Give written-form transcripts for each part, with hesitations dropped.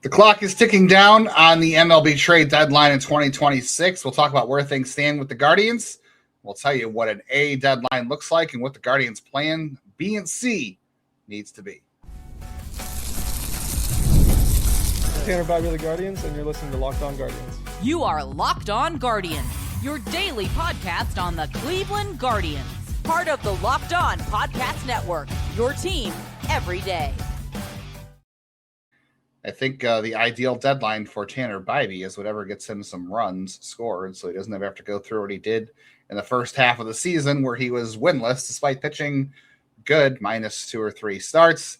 The clock is ticking down on the MLB trade deadline in 2026. We'll talk about where things stand with the Guardians. We'll tell you what an A deadline looks like and what the Guardians' plan B and C needs to be. Tanner Bybee of the Guardians, and you're listening to Locked On Guardians. You are Locked On Guardians, your daily podcast on the Cleveland Guardians. Part of the Locked On Podcast Network, your team every day. I think the ideal deadline for Tanner Bybee is whatever gets him some runs scored, so he doesn't ever have to go through what he did in the first half of the season where he was winless despite pitching good, minus 2 or 3 starts.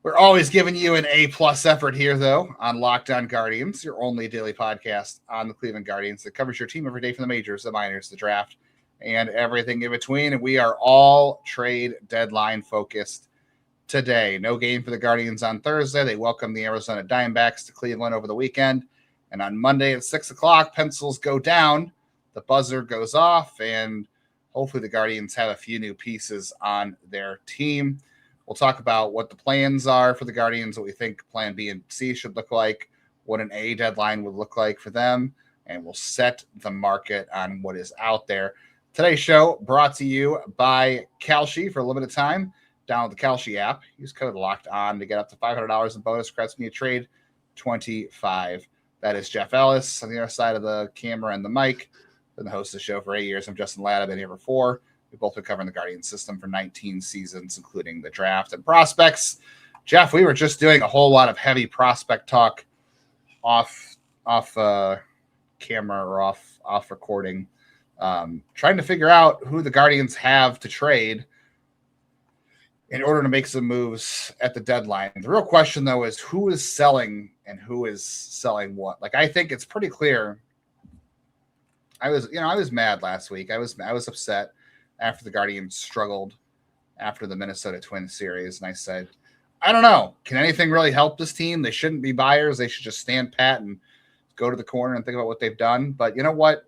We're always giving you an A-plus effort here, though, on Locked On Guardians, your only daily podcast on the Cleveland Guardians that covers your team every day from the majors, the minors, the draft, and everything in between. And we are all trade deadline focused today. No game for the Guardians on Thursday. They welcome the Arizona Diamondbacks to Cleveland over the weekend. And on Monday at 6 o'clock, pencils go down, the buzzer goes off, and hopefully the Guardians have a few new pieces on their team. We'll talk about what the plans are for the Guardians, what we think plan B and C should look like, what an A deadline would look like for them, and we'll set the market on what is out there. Today's show brought to you by Kalshi for a limited time. Download the Kalshi app. Use code Locked On to get up to $500 in bonus credits when you trade 25. That is Jeff Ellis on the other side of the camera and the mic. Been the host of the show for 8 years. I'm Justin Lada. Been here for 4. We've both been covering the Guardian system for 19 seasons, including the draft and prospects. Jeff, we were just doing a whole lot of heavy prospect talk off camera or off recording, trying to figure out who the Guardians have to trade in order to make some moves at the deadline. The real question, though, is who is selling and who is selling what. Like, I think it's pretty clear. I was mad last week. I was upset after the Guardians struggled after the Minnesota Twins series. And I said, I don't know. Can anything really help this team? They shouldn't be buyers. They should just stand pat and go to the corner and think about what they've done. But you know what?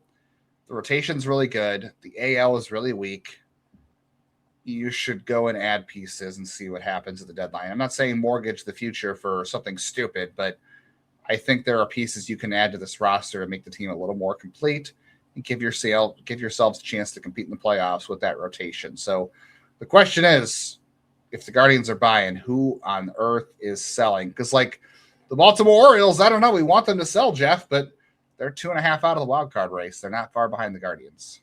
The rotation's really good. The AL is really weak. You should go and add pieces and see what happens at the deadline. I'm not saying mortgage the future for something stupid, but I think there are pieces you can add to this roster to make the team a little more complete and give yourselves a chance to compete in the playoffs with that rotation. So the question is, if the Guardians are buying, who on earth is selling? Because like the Baltimore Orioles, I don't know. We want them to sell, Jeff, but they're 2.5 out of the wild card race. They're not far behind the Guardians.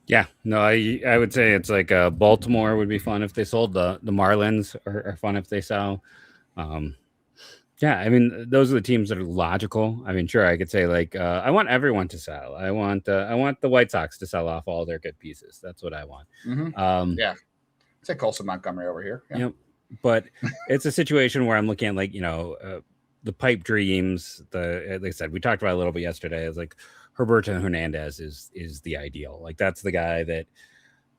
Yeah, no, I would say it's like Baltimore would be fun if they sold. The Marlins are fun if they sell. Yeah, I mean, those are the teams that are logical. I mean, sure, I could say like I want everyone to sell. I want the White Sox to sell off all their good pieces. That's what I want. Mm-hmm. Yeah, take Colson Montgomery over here. Yeah. Yep. But it's a situation where I'm looking at like the pipe dreams. Like I said, we talked about it a little bit yesterday. It's like Heriberto Hernandez is the ideal. Like that's the guy that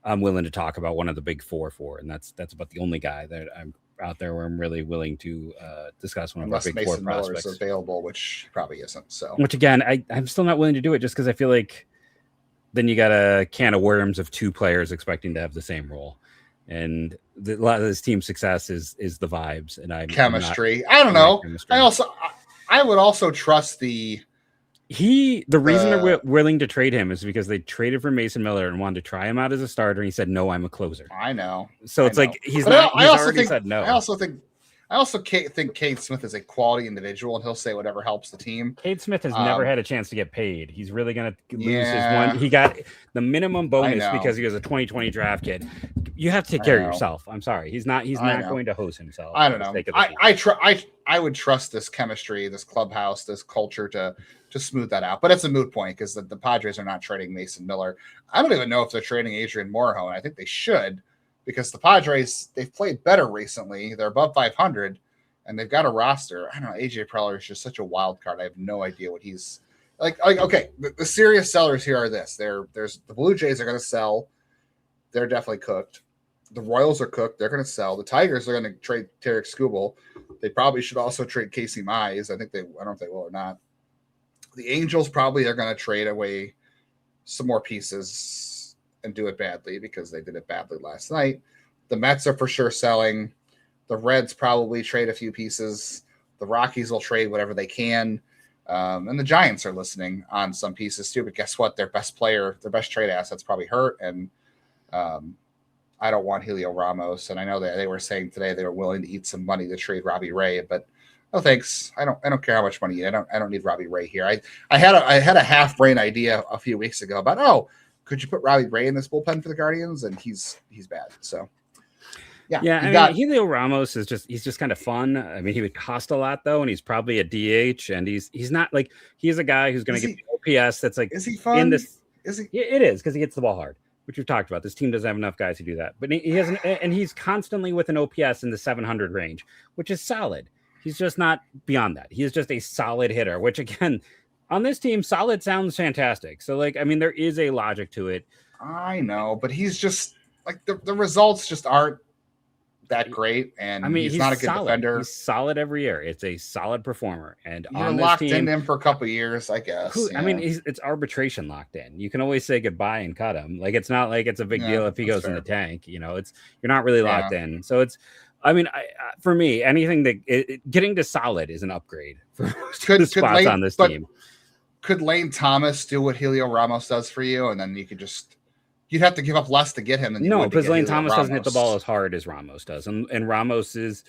I'm willing to talk about. One of the big four for, and that's about the only guy that I'm out there where I'm really willing to discuss one of our big Mason four prospects. Miller's available, which probably isn't. So, which again, I'm still not willing to do it just because I feel like then you got a can of worms of 2 players expecting to have the same role, and a lot of this team success is the vibes and chemistry. I don't know. I would also trust the reason they're willing to trade him is because they traded for Mason Miller and wanted to try him out as a starter. And he said, "No, I'm a closer." I know. So it's like he's already said no. I also think Cade Smith is a quality individual, and he'll say whatever helps the team. Cade Smith has never had a chance to get paid. He's really going to lose his one. He got the minimum bonus because he was a 2020 draft kid. You have to take care of yourself. I'm sorry. He's not going to host himself. I don't know. I would trust this chemistry, this clubhouse, this culture to smooth that out. But it's a moot point because the Padres are not trading Mason Miller. I don't even know if they're trading Adrian Morejon. I think they should because the Padres, they've played better recently. They're above 500, and they've got a roster. I don't know. AJ Preller is just such a wild card. I have no idea what he's like. Okay, the serious sellers here are this. There's the Blue Jays are going to sell. They're definitely cooked. The Royals are cooked. They're going to sell. The Tigers are going to trade Tarek Skubal. They probably should also trade Casey Mize. I don't know if they will or not. The Angels probably are going to trade away some more pieces and do it badly because they did it badly last night. The Mets are for sure selling. The Reds probably trade a few pieces. The Rockies will trade whatever they can. And the Giants are listening on some pieces too, but guess what? Their best player, their best trade asset's probably hurt. And I don't want Helio Ramos. And I know that they were saying today they were willing to eat some money to trade Robbie Ray, but no thanks. I don't care how much money. I don't need Robbie Ray here. I had a half brain idea a few weeks ago about, could you put Robbie Ray in this bullpen for the Guardians? And he's bad. So yeah. I mean, Helio Ramos he's just kind of fun. I mean, he would cost a lot though, and he's probably a DH, and he's not like he's a guy who's going to get the OPS. That's like, is he fun? In this, is he? Yeah, it is because he hits the ball hard, which we've talked about. This team doesn't have enough guys to do that, but he hasn't, and he's constantly with an OPS in the 700 range, which is solid. He's just not beyond that. He is just a solid hitter, which again, on this team, solid sounds fantastic. So like, I mean, there is a logic to it. I know, but he's just like the results just aren't that great. And I mean, he's not a good defender. He's solid every year. It's a solid performer. And you're on locked this team, in him for a couple of years, I guess. I mean, it's arbitration locked in. You can always say goodbye and cut him. Like, it's not like it's a big deal if he goes in the tank. You know, you're not really locked in. So it's, I mean, for me, anything that getting to solid is an upgrade for spots on this team. Could Lane Thomas do what Helio Ramos does for you, and then you'd have to give up less to get him? No, because Lane Thomas doesn't hit the ball as hard as Ramos does, and Ramos is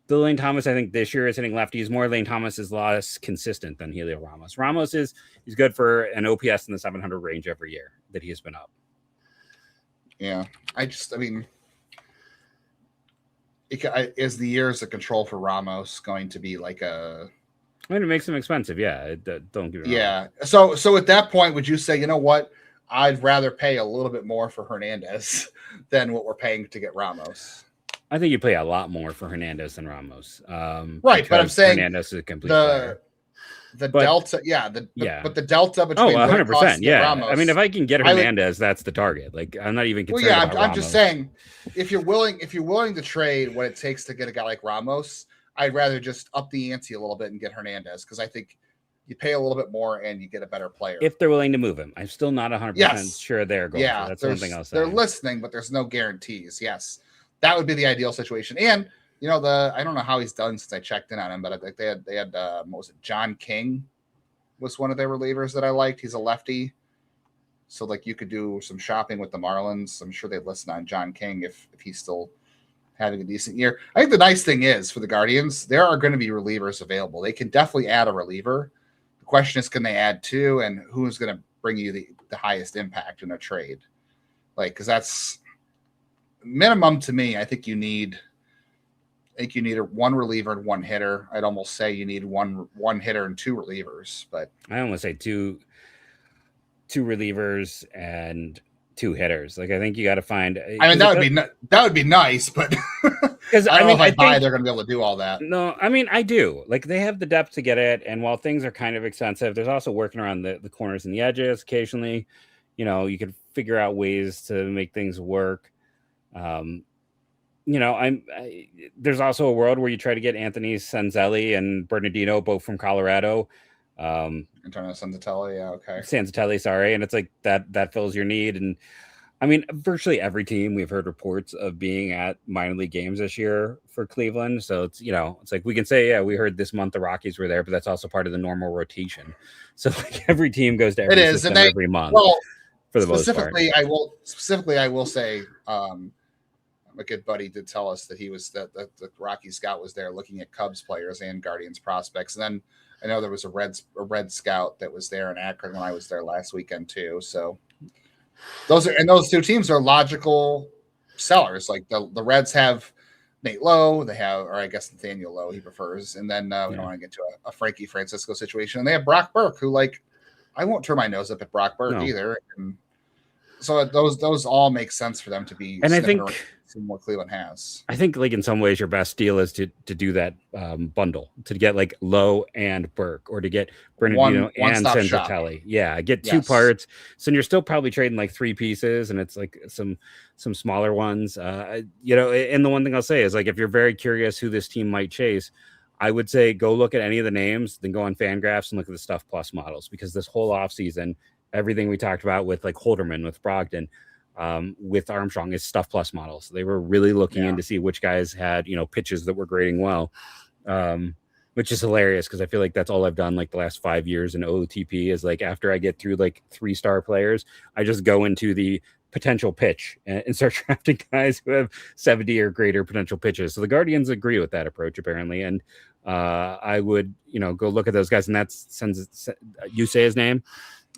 the Lane Thomas. I think this year is hitting lefties more. Lane Thomas is less consistent than Helio Ramos. Ramos he's good for an OPS in the 700 range every year that he has been up. Yeah, I mean. Is the years of control for Ramos going to be like a? I mean, it makes him expensive. Yeah, don't give it. Yeah. So at that point, would you say, you know what? I'd rather pay a little bit more for Hernandez than what we're paying to get Ramos. I think you pay a lot more for Hernandez than Ramos. Right, but I'm saying Hernandez is a complete player. But the delta between 100%. Yeah, Ramos, I mean, if I can get Hernandez, that's the target. Like, I'm not even concerned. Well, I'm just saying, if you're willing to trade what it takes to get a guy like Ramos, I'd rather just up the ante a little bit and get Hernandez, because I think you pay a little bit more and you get a better player if they're willing to move him. I'm still not 100% sure they're going. Yeah, that's one thing I'll say. They're listening, but there's no guarantees. Yes, that would be the ideal situation. And I don't know how he's done since I checked in on him, but I think they had what was it? John King was one of their relievers that I liked. He's a lefty. So like you could do some shopping with the Marlins. I'm sure they'd listen on John King if he's still having a decent year. I think the nice thing is for the Guardians, there are going to be relievers available. They can definitely add a reliever. The question is, can they add two, and who's going to bring you the highest impact in a trade? Like, because that's minimum to me. I think you need one reliever and one hitter. I'd almost say you need one hitter and two relievers, but I almost say two relievers and two hitters. Like, I think you got to find. I mean, that would be nice, but because I think they're going to be able to do all that. No, I mean, I do. Like, they have the depth to get it, and while things are kind of expensive, there's also working around the corners and the edges. Occasionally, you could figure out ways to make things work. There's also a world where you try to get Anthony Sanzelli and Bernardino both from Colorado. Antonio Sanzatelli, yeah, okay. Sanzatelli, sorry, and it's like that fills your need. And I mean, virtually every team we've heard reports of being at minor league games this year for Cleveland. So it's it's like we can say, yeah, we heard this month the Rockies were there, but that's also part of the normal rotation. So like every team goes to every system every month. Well, for the most part. I will say. A good buddy did tell us that the Rocky scout was there looking at Cubs players and Guardians prospects. And then I know there was a red scout that was there in Akron when I was there last weekend too. So those two teams are logical sellers. Like the Reds have Nate Lowe, they have, or I guess Nathaniel Lowe he prefers. And then we don't want to get to a Frankie Francisco situation. And they have Brock Burke, who I won't turn my nose up at Brock Burke either. And so those all make sense for them to be. And I think what Cleveland has. I think like in some ways your best deal is to do that bundle, to get like Lowe and Burke, or to get Bernardino and Sanzatelli. Yeah, get two parts. So you're still probably trading like three pieces, and it's like some smaller ones. And the one thing I'll say is, like, if you're very curious who this team might chase, I would say go look at any of the names, then go on Fangraphs and look at the Stuff Plus models, because this whole offseason, everything we talked about with like Holderman, with Brogdon, with Armstrong is Stuff Plus models. They were really looking in to see which guys had, pitches that were grading well. which is hilarious because I feel like that's all I've done like the last 5 years in OTP is like after I get through like 3-star players, I just go into the potential pitch and start drafting guys who have 70 or greater potential pitches. So the Guardians agree with that approach apparently. And I would, go look at those guys, and that's you say his name.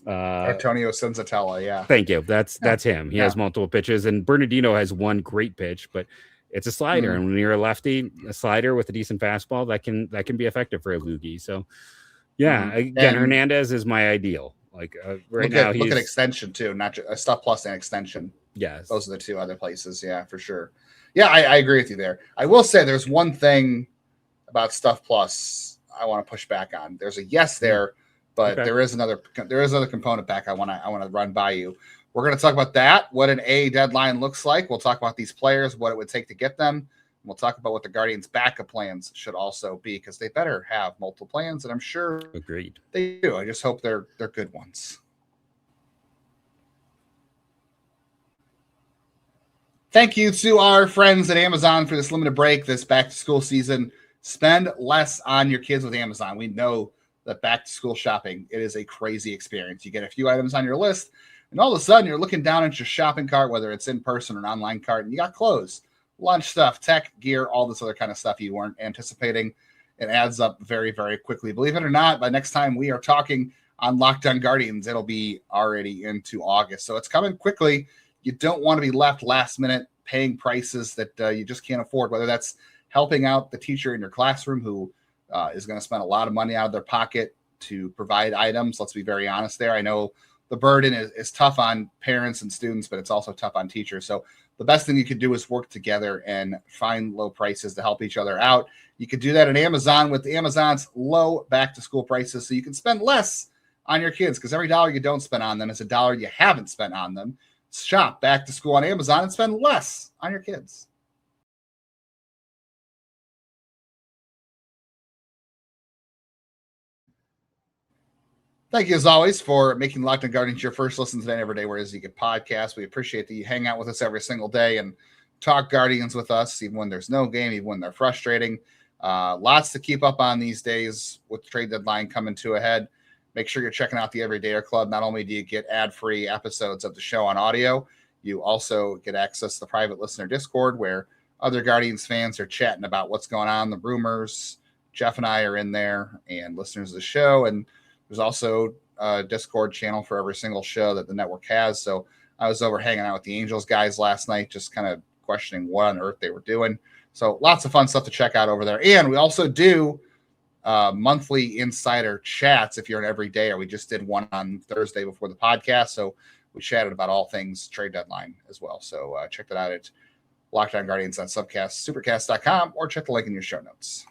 Antonio Senzatella, yeah. Thank you. That's him. He has multiple pitches, and Bernardino has one great pitch, but it's a slider. And when you're a lefty, a slider with a decent fastball that can be effective for a loogie. So again, Hernandez is my ideal. Like right now, look at extension too, not just a Stuff Plus and extension. Yes, those are the two other places. Yeah, for sure. Yeah, I agree with you there. I will say there's one thing about Stuff Plus I want to push back on. There's a yes there, but there is another component back I want to run by you. We're going to talk about that, what an A deadline looks like. We'll talk about these players, what it would take to get them. We'll talk about what the Guardians' backup plans should also be, because they better have multiple plans, and I'm sure agreed they do. I just hope they're good ones. Thank you to our friends at Amazon for this limited break, this back-to-school season. Spend less on your kids with Amazon. We know that back-to-school shopping, it is a crazy experience. You get a few items on your list, and all of a sudden you're looking down at your shopping cart, whether it's in person or an online cart, and you got clothes, lunch stuff, tech, gear, all this other kind of stuff you weren't anticipating. It adds up very, very quickly. Believe it or not, by next time we are talking on Locked On Guardians, it'll be already into August. So it's coming quickly. You don't want to be left last minute paying prices that you just can't afford, whether that's helping out the teacher in your classroom who is going to spend a lot of money out of their pocket to provide items. Let's be very honest there. I know the burden is tough on parents and students, but it's also tough on teachers. So the best thing you could do is work together and find low prices to help each other out. You could do that at Amazon with Amazon's low back-to-school prices, so you can spend less on your kids, because every dollar you don't spend on them is a dollar you haven't spent on them. Shop back to school on Amazon and spend less on your kids. Thank you, as always, for making Locked On Guardians your first listen today and every day whereas you get podcasts. We appreciate that you hang out with us every single day and talk Guardians with us, even when there's no game, even when they're frustrating. Lots to keep up on these days with the trade deadline coming to a head. Make sure you're checking out the Everydayer Club. Not only do you get ad-free episodes of the show on audio, you also get access to the private listener Discord where other Guardians fans are chatting about what's going on, the rumors. Jeff and I are in there, and listeners of the show. And there's also a Discord channel for every single show that the network has. So I was over hanging out with the Angels guys last night, just kind of questioning what on earth they were doing. So lots of fun stuff to check out over there. And we also do monthly insider chats if you're an everydayer. We just did one on Thursday before the podcast. So we chatted about all things trade deadline as well. So check that out at Locked On Guardians on supercast.com, or check the link in your show notes.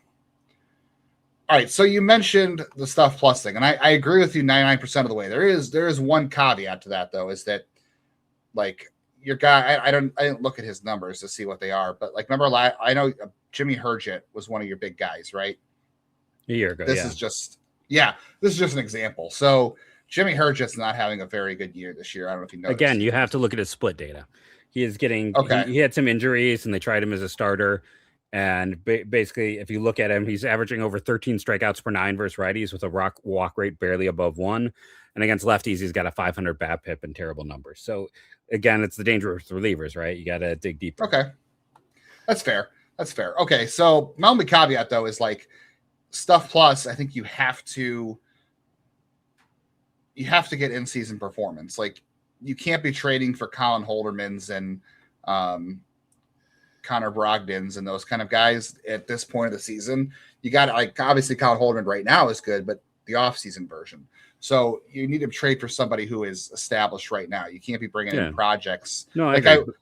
All right, so you mentioned the Stuff Plus thing, and I agree with you 99% of the way. There is one caveat to that, though, is that, like, your guy, I didn't look at his numbers to see what they are, but, like, remember, I know Jimmy Herget was one of your big guys, right? A year ago, This is just an example. So Jimmy Herget's not having a very good year this year. I don't know if you know. Again, you have to look at his split data. He is getting he had some injuries, and they tried him as a starter. And basically, if you look at him, he's averaging over 13 strikeouts per 9 versus righties with a walk rate barely above 1. And against lefties, he's got a 500 BABIP and terrible numbers. So again, it's the danger with relievers, right? You got to dig deeper. Okay, that's fair. Okay, so my only caveat though is, like, Stuff Plus, I think you have to get in-season performance. Like, you can't be trading for Colin Holdermans and Connor Brogdons and those kind of guys at this point of the season. You got to, like, obviously Colin Holderman right now is good, but the off-season version. So you need to trade for somebody who is established right now. You can't be bringing in projects. No,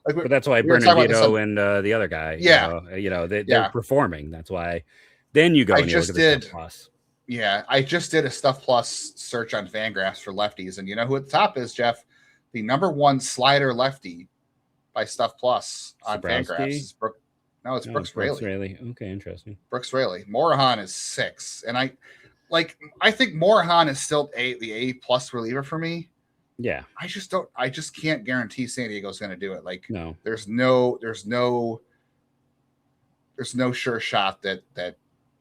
but that's why Bernardino and the other guy, they're performing. That's why. Then you go. I just did. Yeah, I just did a Stuff Plus search on Fangraphs for lefties, and you know who at the top is, Jeff? The number one slider lefty by Stuff Plus on Fangraphs is Brooks Raley. Okay, interesting. Brooks Raley. Morejon is 6, and I think Morejon is still the A plus reliever for me. Yeah, I just can't guarantee San Diego's going to do it. Like, no, there's no sure shot that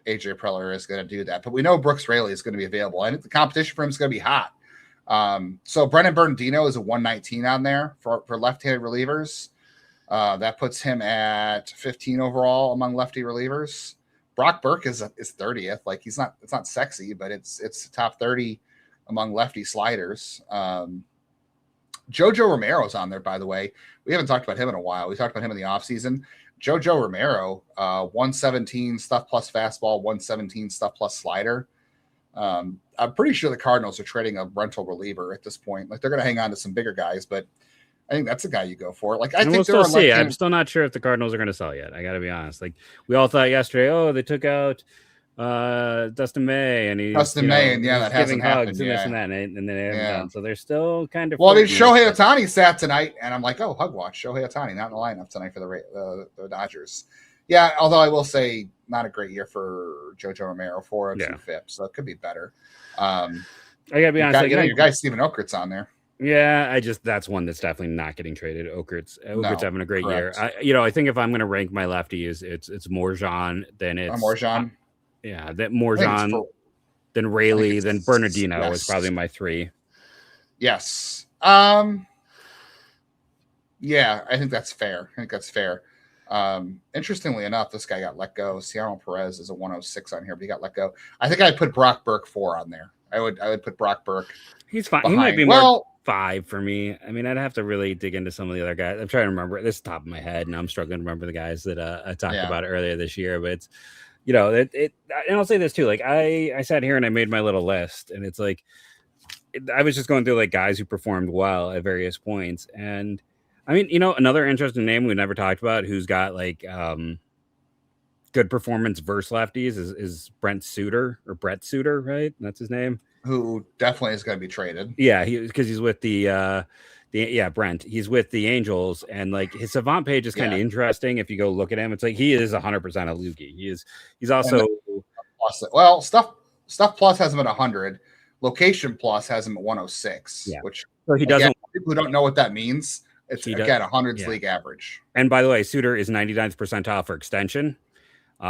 AJ Preller is going to do that. But we know Brooks Raley is going to be available, and the competition for him is going to be hot. So Brennan Bernardino is a 119 on there for left-handed relievers. That puts him at 15 overall among lefty relievers. Brock Burke is 30th. Like it's not sexy, but it's top 30 among lefty sliders. Jojo Romero's on there, by the way. We haven't talked about him in a while. We talked about him in the offseason. Jojo Romero, 117 stuff plus fastball, 117 stuff plus slider. I'm pretty sure the Cardinals are trading a rental reliever at this point. Like they're going to hang on to some bigger guys, but I think that's a guy you go for. Like I think we'll still see. I'm still not sure if the Cardinals are going to sell yet. I got to be honest. Like we all thought yesterday, oh, they took out Dustin May, and that hasn't happened. And this and that, and then they haven't done. So they're still kind of. Well, Shohei Ohtani sat tonight, and I'm like, oh, hug watch Shohei Ohtani not in the lineup tonight for the Dodgers. Yeah, although I will say, not a great year for Jojo Romero, 402 FIP, so it could be better. I gotta be honest. Your guy Steven Okert's on there. Yeah, that's one that's definitely not getting traded. Okert's having a great year. I think if I'm going to rank my lefties, it's Morejon, then it's Morejon. That Morejon, then Raley, then Bernardino is probably my 3. Yes. Yeah, I think that's fair. Interestingly enough, this guy got let go. Ciano Perez is a 106 on here, but he got let go. I think I'd put Brock Burke 4 on there. I would put Brock Burke. He's fine. He might be more 5 for me. I mean, I'd have to really dig into some of the other guys. I'm trying to remember this top of my head, and I'm struggling to remember the guys that I talked about earlier this year. But it's, and I'll say this too. Like I sat here and I made my little list, and it's like I was just going through like guys who performed well at various points. And I mean, another interesting name we never talked about who's got like good performance versus lefties is Brett Suter, right? That's his name. Who definitely is going to be traded. Yeah, because he's with Brent. He's with the Angels, and like his savant page is kind of interesting. If you go look at him, it's like he is 100% a loogie. He's also stuff plus has him at 100. Location plus has him at 106. Yeah. Which so he doesn't. People who don't know what that means. It's again 100's league average. And by the way, Suter is 99th percentile for extension.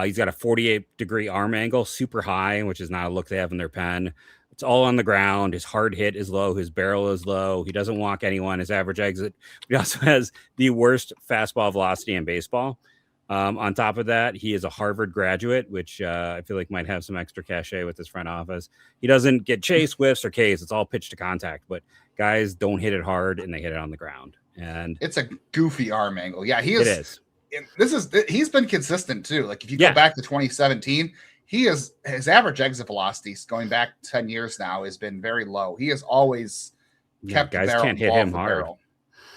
He's got a 48-degree arm angle, super high, which is not a look they have in their pen. It's all on the ground. His hard hit is low. His barrel is low. He doesn't walk anyone. His average exit. He also has the worst fastball velocity in baseball. On top of that, he is a Harvard graduate, which I feel like might have some extra cachet with his front office. He doesn't get chase, whiffs, or Ks. It's all pitch to contact, but guys don't hit it hard, and they hit it on the ground. And it's a goofy arm angle. Yeah, he is. It is. He's been consistent too. Like if you go back to 2017, his average exit velocity going back 10 years now has been very low. He has always kept guys can't hit him hard. Barrel.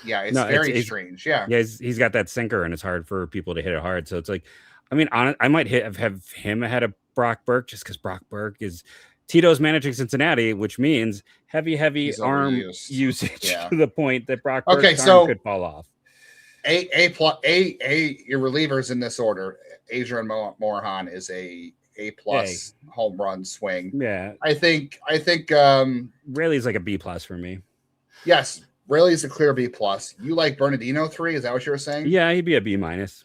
Yeah, it's strange. Yeah, he's got that sinker, and it's hard for people to hit it hard. So it's like, I mean, I might have him ahead of Brock Burke just because Brock Burke is Tito's managing Cincinnati, which means heavy arm usage to the point that Brock Burke's arm could fall off. Your relievers in this order. Adrian Morejon is a plus home run swing. Yeah, I think Raley's like a B plus for me. Yes, Raley's a clear B plus. You like Bernardino 3? Is that what you were saying? Yeah, he'd be a B minus.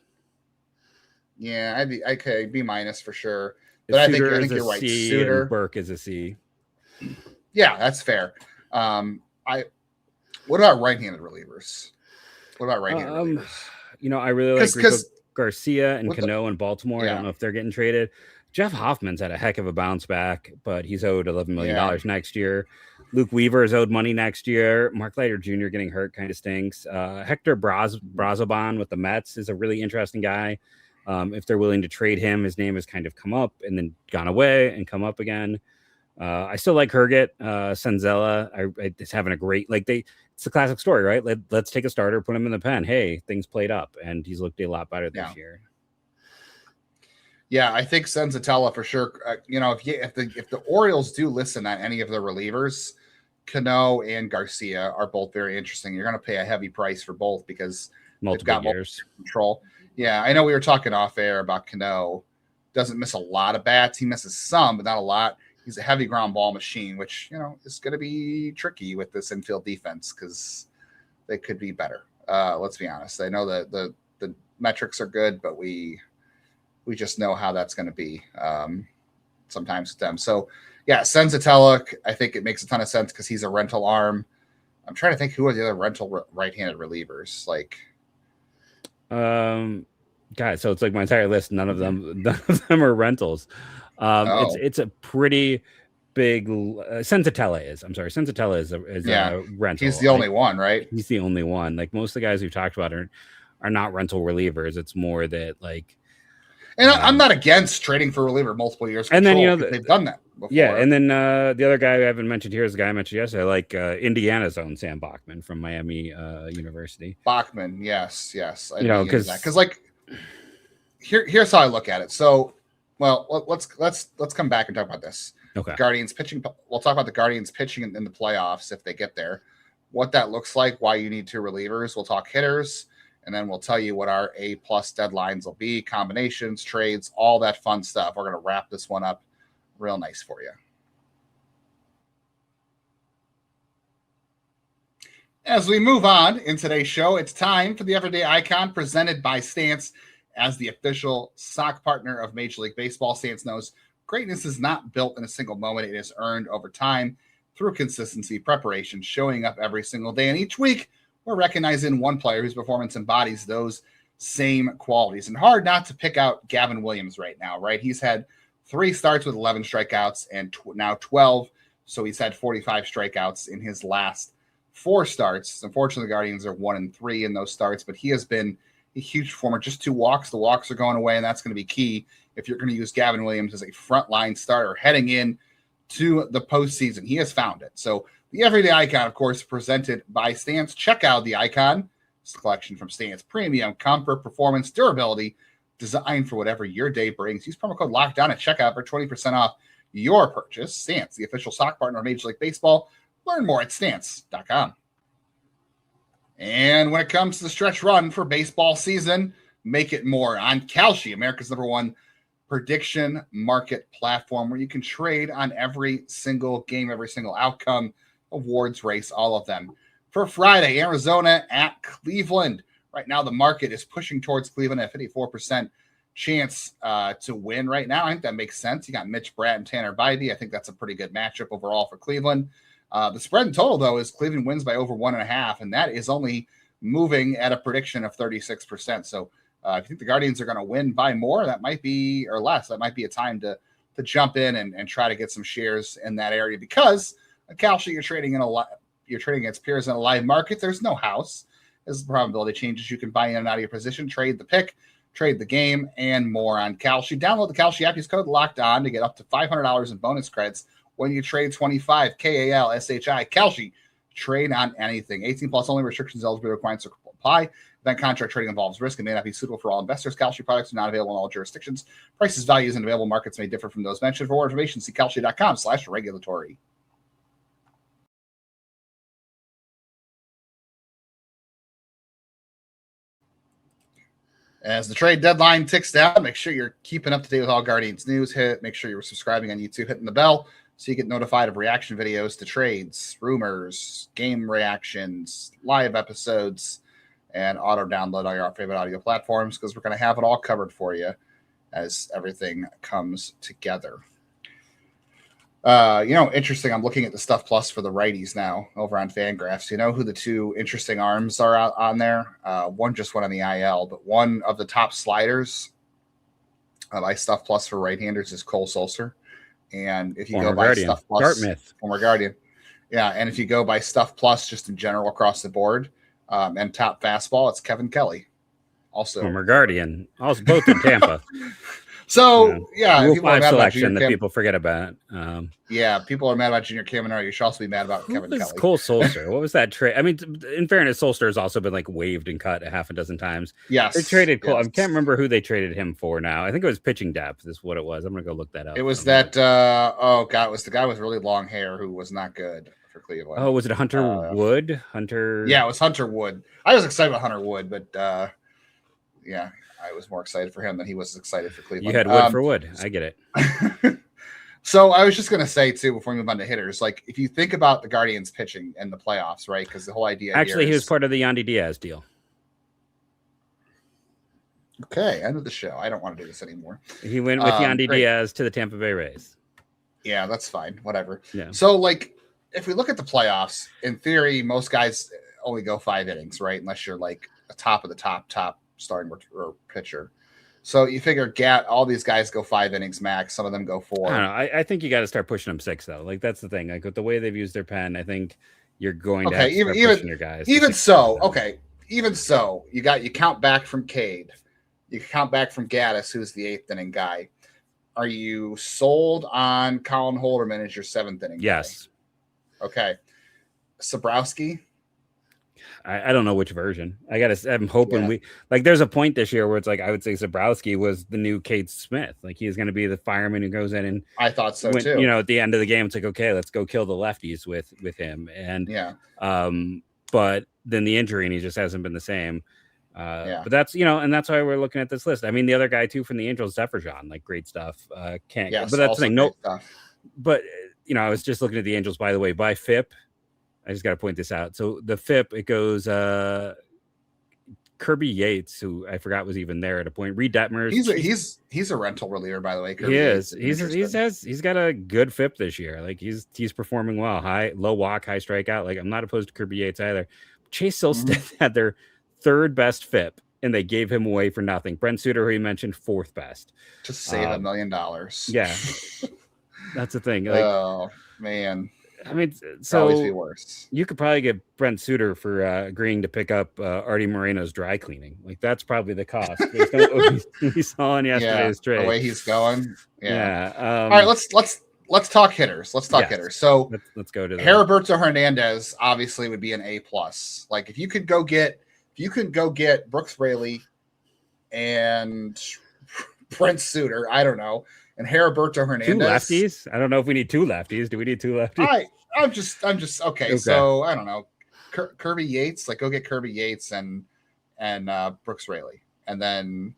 Yeah, I'd be okay. B minus for sure. But I think you're right. C, Suter, and Burke is a C. Yeah, that's fair. What about right-handed relievers? I really like Rico Garcia and Cano in Baltimore. I don't know if they're getting traded. Jeff Hoffman's had a heck of a bounce back, but he's owed $11 million next year. Luke Weaver is owed money next year. Mark Leiter Jr. getting hurt kind of stinks. Hector Brazoban with the Mets is a really interesting guy. If they're willing to trade him, his name has kind of come up and then gone away and come up again. I still like Herget. Senzella is having a great, it's the classic story, right? Let's take a starter, put him in the pen. Hey, things played up, and he's looked a lot better this year. Yeah, I think Senzatella for sure. If the Orioles do listen on any of the relievers, Cano and Garcia are both very interesting. You're going to pay a heavy price for both because they've got multiple control. Yeah, I know we were talking off air about Cano. Doesn't miss a lot of bats. He misses some, but not a lot. He's a heavy ground ball machine, which is going to be tricky with this infield defense because they could be better. Let's be honest. I know that the metrics are good, but we we just know how that's going to be sometimes with them. So, yeah, Senzatella, I think it makes a ton of sense because he's a rental arm. I'm trying to think who are the other rental right-handed relievers. Like, God, so it's like my entire list. None of them are rentals. It's a pretty big. Senzatella is. I'm sorry, Senzatella is a rental. He's the only one, right? He's the only one. Like most of the guys we've talked about are not rental relievers. It's more that like. And I'm not against trading for a reliever multiple years. And then they've done that before. Yeah, and then the other guy I haven't mentioned here is the guy I mentioned yesterday, like Indiana's own Sam Bachman from Miami University. Bachman, yes. Because like here's how I look at it. So, well, let's come back and talk about this. Okay. Guardians pitching. We'll talk about the Guardians pitching in the playoffs if they get there. What that looks like, why you need two relievers. We'll talk hitters. And then we'll tell you what our A+ deadlines will be, combinations, trades, all that fun stuff. We're going to wrap this one up real nice for you. As we move on in today's show, it's time for the Everyday Icon presented by Stance as the official sock partner of Major League Baseball. Stance knows greatness is not built in a single moment. It is earned over time through consistency, preparation, showing up every single day. And each week, we're recognizing one player whose performance embodies those same qualities. And hard not to pick out Gavin Williams right now, right? He's had 3 starts with 11 strikeouts and now 12. So he's had 45 strikeouts in his last 4 starts. Unfortunately, the Guardians are 1-3 in those starts, but he has been a huge performer. Just 2 walks. The walks are going away, and that's going to be key if you're going to use Gavin Williams as a frontline starter heading in to the postseason. He has found it. So the Everyday Icon, of course, presented by Stance. Check out the Icon. It's a collection from Stance. Premium, comfort, performance, durability, designed for whatever your day brings. Use promo code LOCKDOWN at checkout for 20% off your purchase. Stance, the official sock partner of Major League Baseball. Learn more at stance.com. And when it comes to the stretch run for baseball season, make it more on Kalshi, America's #1 prediction market platform where you can trade on every single game, every single outcome, awards race, all of them. For Friday, Arizona at Cleveland. Right now, the market is pushing towards Cleveland at 54% chance to win right now. I think that makes sense. You got Mitch Bratt and Tanner Bybee. I think that's a pretty good matchup overall for Cleveland. The spread in total, though, is Cleveland wins by over 1.5, and that is only moving at a prediction of 36%. So if you think the Guardians are going to win by more, that might be, or less, that might be a time to jump in and try to get some shares in that area because Kalshi, you're trading against peers in a live market. There's no house. As the probability changes, you can buy in and out of your position, trade the pick, trade the game, and more on Kalshi. Download the Kalshi app. Use code LOCKEDON to get up to $500 in bonus credits when you trade 25 KALSHI. Kalshi, trade on anything. 18 plus only. Restrictions, eligibility requirements apply. Event contract trading involves risk and may not be suitable for all investors. Kalshi products are not available in all jurisdictions. Prices, values, and available markets may differ from those mentioned. For more information, see kalshi.com/regulatory. As the trade deadline ticks down, make sure you're keeping up to date with all Guardians news. Make sure you're subscribing on YouTube, hitting the bell so you get notified of reaction videos to trades, rumors, game reactions, live episodes, and auto download on your favorite audio platforms because we're going to have it all covered for you as everything comes together. Interesting. I'm looking at the Stuff Plus for the righties now over on Fangraphs. You know who the 2 interesting arms are out on there? One just went on the IL, but one of the top sliders by Stuff Plus for right-handers is Cole Sulser. And if you go by Stuff Plus, former Guardian, yeah, and if you go by Stuff Plus just in general across the board, and top fastball, it's Kevin Kelly, also former Guardian, also both in Tampa. So, Rule 5 selection that people forget about. People are mad about Junior Caminero. You should also be mad about Kevin Kelly. Cole Sulser. What was that trade? I mean, in fairness, Sulser has also been like waived and cut a half a dozen times. Yes. They traded Cole. Yes. I can't remember who they traded him for now. I think it was pitching depth is what it was. I'm going to go look that up. It was that, it was the guy with really long hair who was not good for Cleveland. Oh, was it Hunter Wood? Yeah, it was Hunter Wood. I was excited about Hunter Wood, but I was more excited for him than he was excited for Cleveland. You had wood for wood. I get it. So I was just going to say, too, before we move on to hitters, like if you think about the Guardians pitching in the playoffs, right? Because the whole idea he was part of the Yandy Diaz deal. Okay, end of the show. I don't want to do this anymore. He went with Yandy great. Diaz to the Tampa Bay Rays. Yeah, that's fine. Whatever. Yeah. So, like, if we look at the playoffs, in theory, most guys only go 5 innings, right? Unless you're like a top of the top starting or pitcher. So you figure all these guys go 5 innings max. Some of them go 4. I don't know. I think you got to start pushing them 6 though. Like that's the thing. Like with the way they've used their pen, I think you're going to have to start pushing your guys. Even so, you count back from Cade, you count back from Gaddis, who's the 8th inning guy. Are you sold on Colin Holderman as your 7th inning? Yes. Guy? Okay. Sabrowski. I don't know which version. I'm hoping there's a point this year where it's like I would say Sabrowski was the new Cade Smith. Like he's going to be the fireman who goes in and I thought so too. You know, at the end of the game, it's like, okay, let's go kill the lefties with him. And but then the injury and he just hasn't been the same. But that's and that's why we're looking at this list. I mean, the other guy too from the Angels, Zephyr-John, like great stuff. But that's the thing. No, but I was just looking at the Angels, by the way, by FIP. I just got to point this out. So the FIP, it goes Kirby Yates, who I forgot was even there at a point. Reed Detmers. He's a rental reliever, by the way. Kirby Yates he's got a good FIP this year. Like he's performing well. Low walk, high strikeout. Like I'm not opposed to Kirby Yates either. Chase Silseth had their 3rd best FIP, and they gave him away for nothing. Brent Suter, who you mentioned, 4th best. To save $1 million. Yeah, that's the thing. Like, oh man. I mean, so always be worse. You could probably get Brent Suter for agreeing to pick up Artie Moreno's dry cleaning. Like that's probably the cost. We saw in yesterday's trade. The way he's going. Yeah. All right, let's talk hitters. Let's talk hitters. So let's go to Heriberto Hernandez. Obviously, would be an A+. Like if you could go get Brooks Raley and Brent Suter. I don't know. And Heriberto Hernandez. 2 lefties? I don't know if we need 2 lefties. Do we need 2 lefties? I'm just okay. So I don't know. Kirby Yates, like go get Kirby Yates and Brooks Raley, and then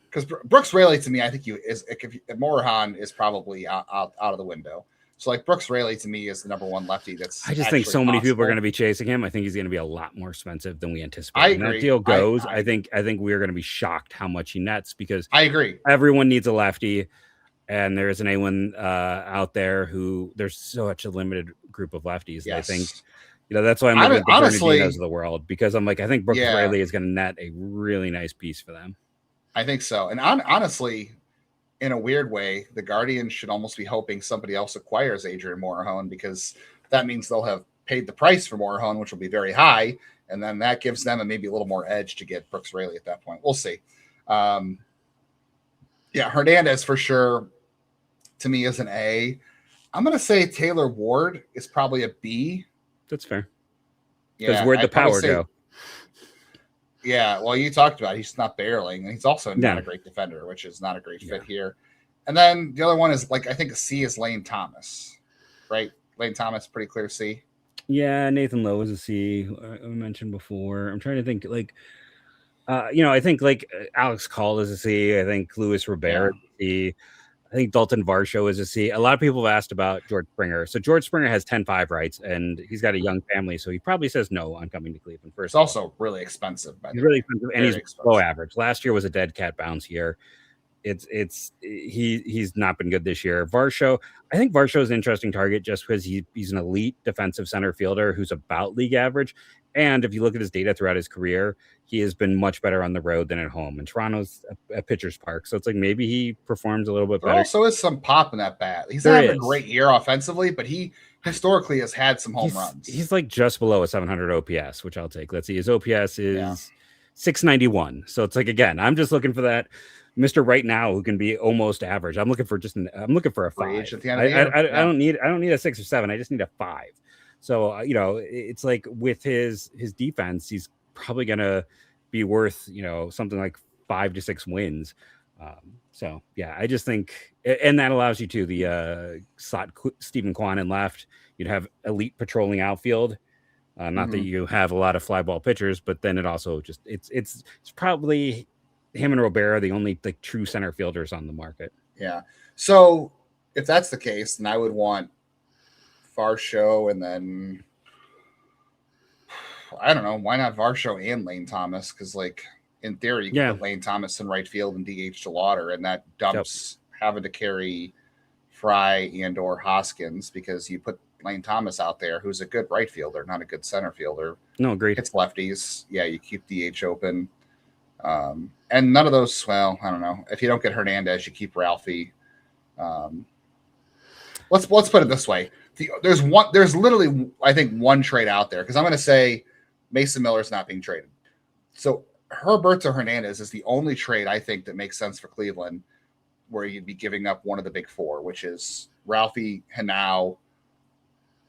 because Brooks Raley to me, I think Morejon is probably out of the window. So like Brooks Raley to me is the number 1 lefty. I just think so many people are going to be chasing him. I think he's going to be a lot more expensive than we anticipate. I agree. When that deal goes, I think we are going to be shocked how much he nets because I agree. Everyone needs a lefty. And there isn't anyone out there who there's such a limited group of lefties. Yes. I think, that's why I'm looking at the Bernardinos of the world because I'm like, I think Brooks Raley is going to net a really nice piece for them. I think so. And honestly, in a weird way, the Guardians should almost be hoping somebody else acquires Adrian Morejon because that means they'll have paid the price for Morejon, which will be very high. And then that gives them maybe a little more edge to get Brooks Raley at that point. We'll see. Hernandez for sure. To me is an A. I'm going to say Taylor Ward is probably a B. That's fair. Because where'd the power go? Yeah, well, you talked about he's not barreling, and he's also not a great defender, which is not a great fit here. And then the other one is I think a C is Lane Thomas, right? Lane Thomas, pretty clear C. Yeah, Nathan Lowe is a C. I mentioned before. I'm trying to think I think Alex Call is a C. I think Luis Rivera is a C. I think Dalton Varsho is a C. A lot of people have asked about George Springer. So George Springer has 10-5 rights, and he's got a young family, so he probably says no on coming to Cleveland first. It's also really expensive. He's really expensive, and he's low average. Last year was a dead cat bounce year. He's not been good this year. Varsho, I think Varsho is an interesting target just because he's an elite defensive center fielder who's about league average. And if you look at his data throughout his career, he has been much better on the road than at home. And Toronto's a pitcher's park, so it's like maybe he performs a little bit better. There also is some pop in that bat. He's not having a great year offensively, but he historically has had some home runs. He's like just below a 700 OPS, which I'll take. Let's see. His OPS is 691. So it's like, again, I'm just looking for that Mr. Right Now who can be almost average. I'm looking for a 5. At the end of the year. I don't need a 6 or 7. I just need a 5. So, it's like with his defense, he's probably going to be worth, something like 5 to 6 wins. I just think, and that allows you to the slot Stephen Kwan in left. You'd have elite patrolling outfield. Not that you have a lot of fly ball pitchers, but then it also just, it's probably him and Robert are the only true center fielders on the market. Yeah. So if that's the case, then I would want Varsho, and then I don't know, why not Varsho and Lane Thomas? Because in theory, you can put Lane Thomas in right field and DH to Lauder, and that dumps having to carry Fry and or Hoskins, because you put Lane Thomas out there, who's a good right fielder, not a good center fielder. No, great. Hits lefties. Yeah, you keep DH open. And none of those, well, I don't know. If you don't get Hernandez, you keep Ralphie. Let's put it this way. There's literally, I think, one trade out there, because I'm going to say Mason Miller's not being traded. So Heriberto Hernandez is the only trade I think that makes sense for Cleveland, where you'd be giving up one of the big four, which is Ralphie, Genao,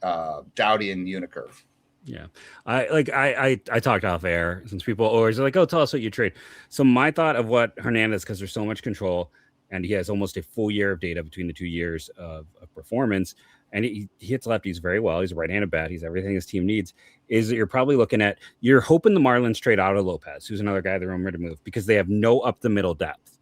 Doughty, and Unicurve. Yeah. I talked off air, since people always are like, oh, tell us what you trade. So my thought of what Hernandez, because there's so much control and he has almost a full year of data between the 2 years of performance, and he hits lefties very well. He's a right-handed bat. He's everything his team needs. Is that you're probably looking at, you're hoping the Marlins trade out of Lopez, who's another guy they're rumored to move, because they have no up-the-middle depth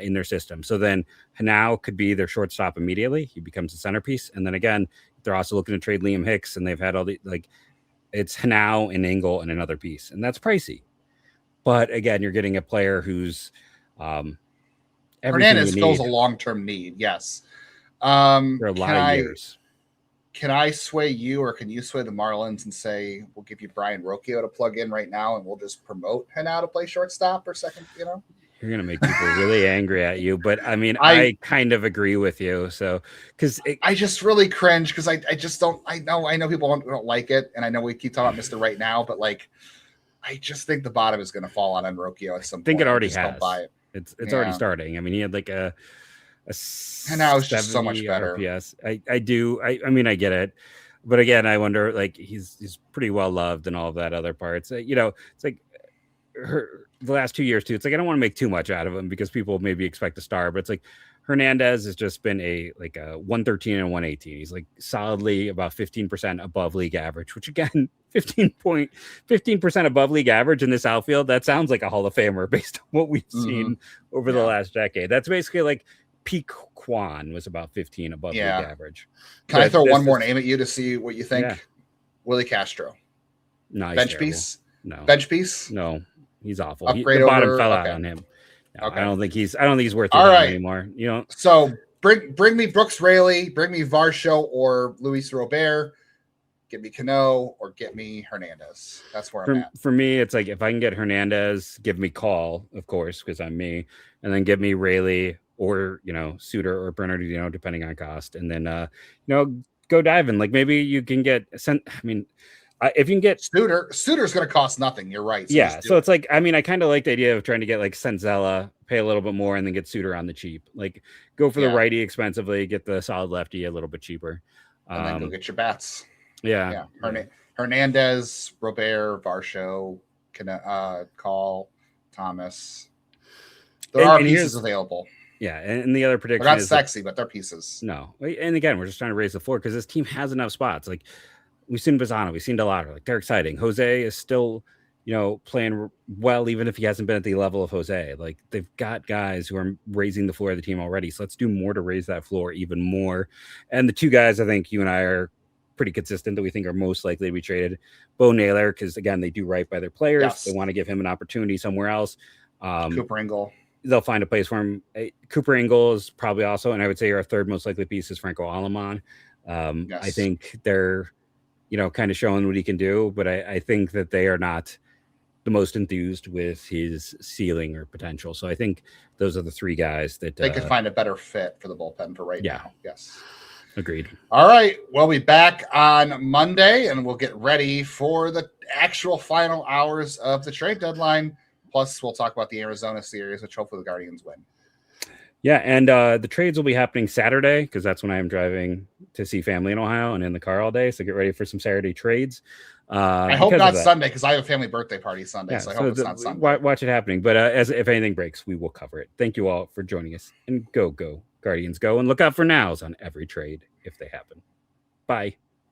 in their system. So then Genao could be their shortstop immediately. He becomes a centerpiece. And then again, they're also looking to trade Liam Hicks, and they've had all the, like, it's Genao and Ingle and another piece, and that's pricey. But again, you're getting a player who's Hernandez fills a long-term need. Yes. For a lot of years. Can I sway you, or can you sway the Marlins and say, we'll give you Brian Rocchio to plug in right now, and we'll just promote Genao to play shortstop or second, You're going to make people really angry at you, but I mean, I kind of agree with you. So, because I just really cringe, because I just don't. I know people don't like it, and I know we keep talking about Mr. Right Now, but like, I just think the bottom is going to fall out on Rocchio at some point. I think it already has. Don't buy it. It's already starting. I mean, he had like a and now it's just so much better. Yes, I do. I mean, I get it. But again, I wonder, like, he's pretty well loved and all of that other parts. It's like the last 2 years too. It's like, I don't want to make too much out of him, because people maybe expect a star, but it's like Hernandez has just been a 113 and 118. He's like solidly about 15% above league average, which again, 15% above league average in this outfield. That sounds like a Hall of Famer based on what we've seen over the last decade. That's basically like peak Quan was about 15 above league average. Can I throw one more name at you to see what you think? Yeah. Willie Castro. No, bench piece? No. Bench piece? No, he's awful. The bottom fell out on him. No, okay. I don't think he's worth it anymore. So bring me Brooks Raley, bring me Varsho or Luis Robert, get me Cano, or get me Hernandez. That's where I'm at. For me, it's like, if I can get Hernandez, give me Call, of course, because I'm me, and then give me Raley or Suter or Bernardino, depending on cost, and then go diving. Like, maybe you can get if you can get Suter's going to cost nothing. You're right. So it's like, I mean, I kind of like the idea of trying to get like Senzella, pay a little bit more, and then get Suter on the cheap. Like, go for the righty expensively, get the solid lefty a little bit cheaper, and then go get your bats. Yeah. Hernandez, Robert, Varsho, Call, Thomas. There are pieces available. Yeah, and the other prediction they're not sexy, but they're pieces. No, and again, we're just trying to raise the floor, because this team has enough spots. Like, we've seen Bazzano, we've seen Delauder, like, they're exciting. Jose is still, playing well, even if he hasn't been at the level of Jose. Like, they've got guys who are raising the floor of the team already. So let's do more to raise that floor even more. And the two guys, I think you and I are pretty consistent that we think are most likely to be traded. Bo Naylor, because again, they do right by their players. Yes. They want to give him an opportunity somewhere else. Cooper Ingle. They'll find a place for him. Cooper Ingle is probably also, and I would say our third most likely piece is Franco Alamán. Yes. I think they're, kind of showing what he can do, but I think that they are not the most enthused with his ceiling or potential. So I think those are the three guys that they could find a better fit for the bullpen for now. Yes. Agreed. All right. We'll be back on Monday, and we'll get ready for the actual final hours of the trade deadline. Plus, we'll talk about the Arizona series, which hopefully the Guardians win. Yeah, and the trades will be happening Saturday, because that's when I am driving to see family in Ohio and in the car all day. So get ready for some Saturday trades. I hope not Sunday, because I have a family birthday party Sunday. So I hope it's not Sunday. Watch it happening. But if anything breaks, we will cover it. Thank you all for joining us. And go, Guardians, go. And look out for nows on every trade if they happen. Bye.